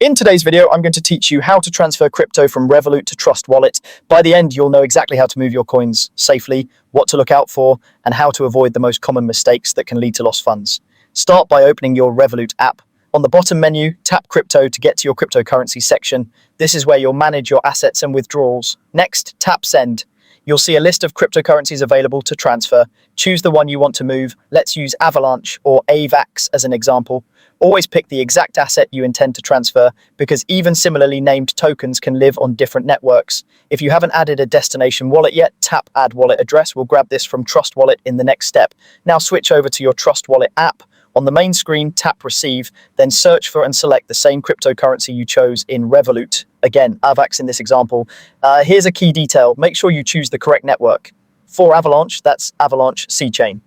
In today's video, I'm going to teach you how to transfer crypto from Revolut to Trust Wallet. By the end, you'll know exactly how to move your coins safely, what to look out for, and how to avoid the most common mistakes that can lead to lost funds. Start by opening your Revolut app. On the bottom menu, tap Crypto to get to your cryptocurrency section. This is where you'll manage your assets and withdrawals. Next, tap Send. You'll see a list of cryptocurrencies available to transfer. Choose the one you want to move. Let's use Avalanche or AVAX as an example. Always pick the exact asset you intend to transfer because even similarly named tokens can live on different networks. If you haven't added a destination wallet yet, tap Add Wallet Address. We'll grab this from Trust Wallet in the next step. Now switch over to your Trust Wallet app. On the main screen, tap Receive, then search for and select the same cryptocurrency you chose in Revolut. Again, AVAX in this example. Here's a key detail. Make sure you choose the correct network. For Avalanche, that's Avalanche C-Chain.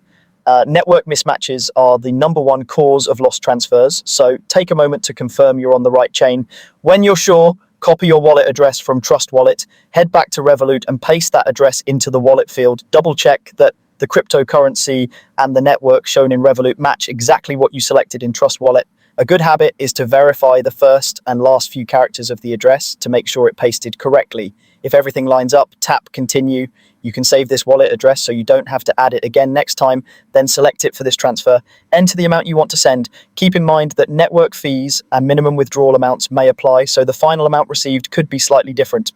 Network mismatches are the #1 cause of lost transfers, so take a moment to confirm you're on the right chain. When you're sure, copy your wallet address from Trust Wallet, head back to Revolut and paste that address into the wallet field. Double check that the cryptocurrency and the network shown in Revolut match exactly what you selected in Trust Wallet. A good habit is to verify the first and last few characters of the address to make sure it pasted correctly. If everything lines up, tap Continue. You can save this wallet address so you don't have to add it again next time, then select it for this transfer. Enter the amount you want to send. Keep in mind that network fees and minimum withdrawal amounts may apply, so the final amount received could be slightly different.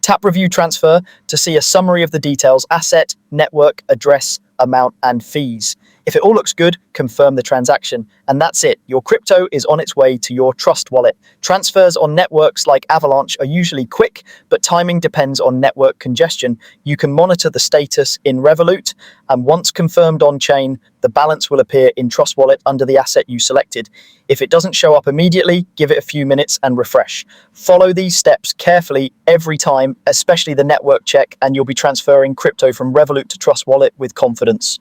Tap Review Transfer to see a summary of the details: asset, network, address, amount, and fees. If it all looks good, confirm the transaction. And that's it. Your crypto is on its way to your Trust Wallet. Transfers on networks like Avalanche are usually quick, but timing depends on network congestion. You can monitor the status in Revolut, and once confirmed on-chain, the balance will appear in Trust Wallet under the asset you selected. If it doesn't show up immediately, give it a few minutes and refresh. Follow these steps carefully every time, especially the network check, and you'll be transferring crypto from Revolut to Trust Wallet with confidence.